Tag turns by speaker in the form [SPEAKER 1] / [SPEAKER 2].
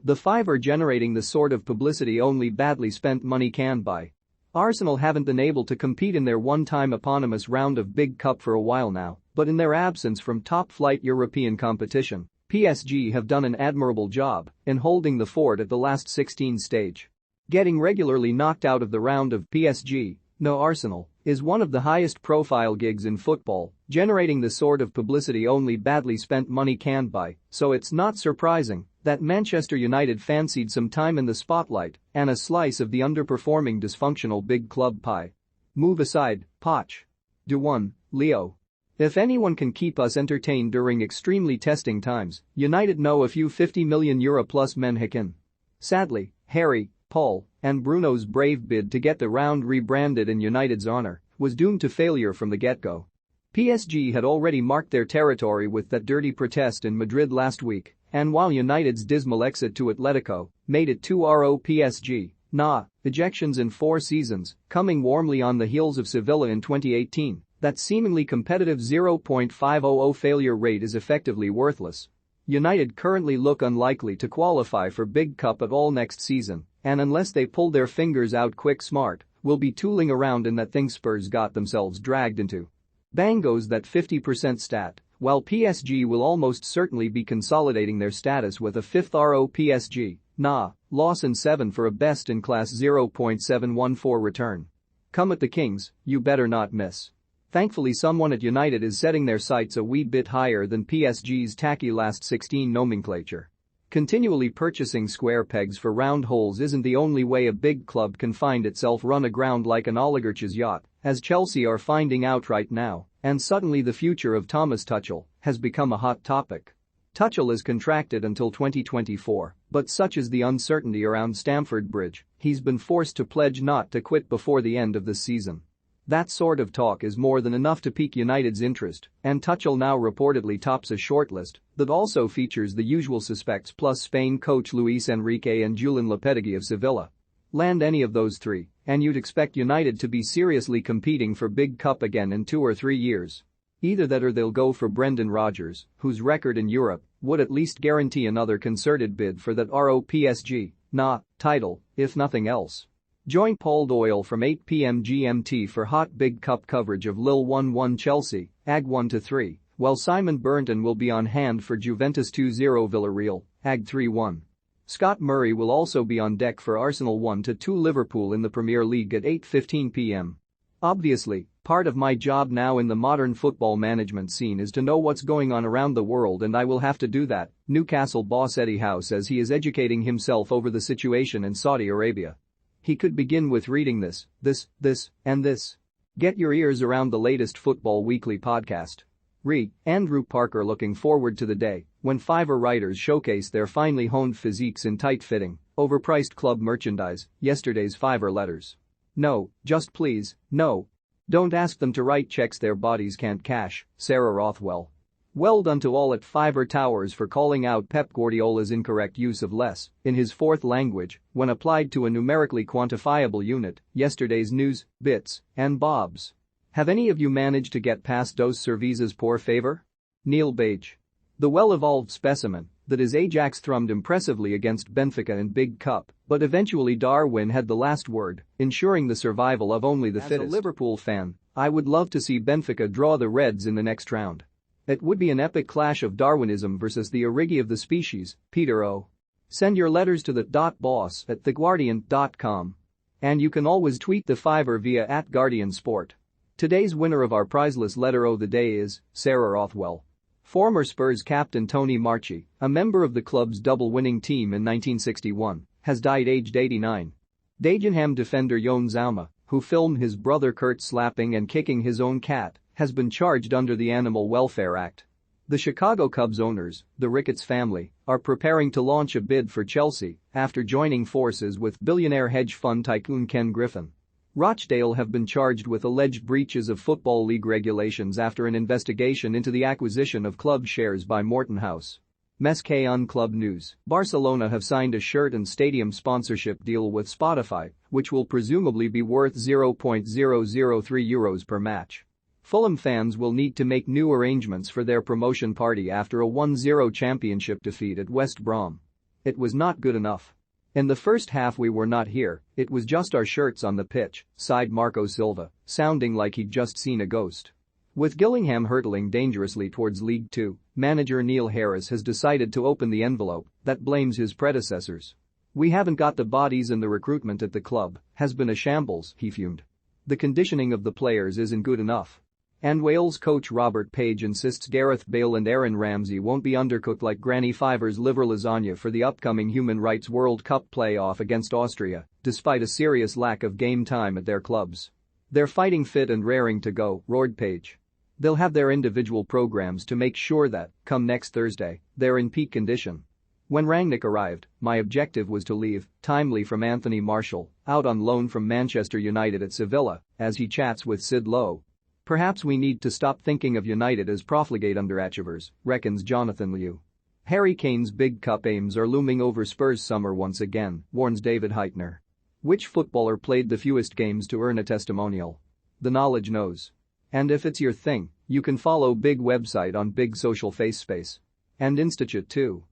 [SPEAKER 1] The five are generating the sort of publicity only badly spent money can buy. Arsenal haven't been able to compete in their one-time eponymous round of Big Cup for a while now, but in their absence from top-flight European competition, PSG have done an admirable job in holding the fort at the last 16 stage. Getting regularly knocked out of the round of PSG, no Arsenal, is one of the highest-profile gigs in football, generating the sort of publicity only badly spent money can buy, so it's not surprising that Manchester United fancied some time in the spotlight and a slice of the underperforming dysfunctional big club pie. Move aside, Poch. Do one, Leo. If anyone can keep us entertained during extremely testing times, United know a few €50 million plus men who can. Sadly, Harry, Paul, and Bruno's brave bid to get the round rebranded in United's honor was doomed to failure from the get-go. PSG had already marked their territory with that dirty protest in Madrid last week, and while United's dismal exit to Atletico made it 2-0 PSG, ejections in 4 seasons, coming warmly on the heels of Sevilla in 2018, that seemingly competitive 0.500 failure rate is effectively worthless. United currently look unlikely to qualify for Big Cup at all next season, and unless they pull their fingers out quick smart, will be tooling around in that thing Spurs got themselves dragged into. Bang goes that 50% stat, while PSG will almost certainly be consolidating their status with a 5th RO PSG, loss in 7 for a best-in-class 0.714 return. Come at the Kings, you better not miss. Thankfully someone at United is setting their sights a wee bit higher than PSG's tacky last 16 nomenclature. Continually purchasing square pegs for round holes isn't the only way a big club can find itself run aground like an oligarch's yacht, as Chelsea are finding out right now, and suddenly the future of Thomas Tuchel has become a hot topic. Tuchel is contracted until 2024, but such is the uncertainty around Stamford Bridge, he's been forced to pledge not to quit before the end of the season. That sort of talk is more than enough to pique United's interest, and Tuchel now reportedly tops a shortlist that also features the usual suspects plus Spain coach Luis Enrique and Julen Lopetegui of Sevilla. Land any of those three, and you'd expect United to be seriously competing for Big Cup again in 2 or 3 years. Either that or they'll go for Brendan Rodgers, whose record in Europe would at least guarantee another concerted bid for that ROPSG title, if nothing else. Join Paul Doyle from 8 p.m. GMT for hot Big Cup coverage of Lille 1-1 Chelsea, AG 1-3, while Simon Burnton will be on hand for Juventus 2-0 Villarreal, AG 3-1. Scott Murray will also be on deck for Arsenal 1-2 Liverpool in the Premier League at 8:15 p.m. Obviously, part of my job now in the modern football management scene is to know what's going on around the world, and I will have to do that, Newcastle boss Eddie Howe says he is educating himself over the situation in Saudi Arabia. He could begin with reading this, and this. Get your ears around the latest Football Weekly podcast. Andrew Parker looking forward to the day when Fiverr writers showcase their finely honed physiques in tight-fitting, overpriced club merchandise, yesterday's Fiverr letters. No, just please, no. Don't ask them to write checks their bodies can't cash, Sarah Rothwell. Well done to all at Fiverr Towers for calling out Pep Guardiola's incorrect use of less in his fourth language when applied to a numerically quantifiable unit, yesterday's news, bits, and bobs. Have any of you managed to get past Dos Cervezas por favor? Neil Bage. The well-evolved specimen that is Ajax thrummed impressively against Benfica in Big Cup, but eventually Darwin had the last word, ensuring the survival of only the fittest. As a Liverpool fan, I would love to see Benfica draw the Reds in the next round. It would be an epic clash of Darwinism versus the origin of the species, Peter O. Send your letters to the .boss at theguardian.com. And you can always tweet the Fiverr via @GuardianSport. Today's winner of our prizeless letter of the day is Sarah Rothwell. Former Spurs captain Tony Marchi, a member of the club's double-winning team in 1961, has died aged 89. Dagenham defender Jon Zauma, who filmed his brother Kurt slapping and kicking his own cat, has been charged under the Animal Welfare Act. The Chicago Cubs owners, the Ricketts family, are preparing to launch a bid for Chelsea after joining forces with billionaire hedge fund tycoon Ken Griffin. Rochdale have been charged with alleged breaches of Football League regulations after an investigation into the acquisition of club shares by Morton House. Mesque on Club News, Barcelona have signed a shirt and stadium sponsorship deal with Spotify, which will presumably be worth €0.003 per match. Fulham fans will need to make new arrangements for their promotion party after a 1-0 championship defeat at West Brom. It was not good enough. In the first half we were not here, it was just our shirts on the pitch, sighed Marco Silva, sounding like he'd just seen a ghost. With Gillingham hurtling dangerously towards League Two, manager Neil Harris has decided to open the envelope that blames his predecessors. "We haven't got the bodies and the recruitment at the club has been a shambles," he fumed. "The conditioning of the players isn't good enough." And Wales coach Robert Page insists Gareth Bale and Aaron Ramsey won't be undercooked like Granny Fiver's liver lasagna for the upcoming Human Rights World Cup playoff against Austria, despite a serious lack of game time at their clubs. "They're fighting fit and raring to go," roared Page. "They'll have their individual programs to make sure that, come next Thursday, they're in peak condition." When Rangnick arrived, my objective was to leave, timely from Anthony Marshall, out on loan from Manchester United at Sevilla, as he chats with Sid Lowe. "Perhaps we need to stop thinking of United as profligate under Achievers," reckons Jonathan Liu. "Harry Kane's big cup aims are looming over Spurs' summer once again," warns David Heitner. "Which footballer played the fewest games to earn a testimonial? The knowledge knows. And if it's your thing, you can follow Big website on Big social face space. And Institute too."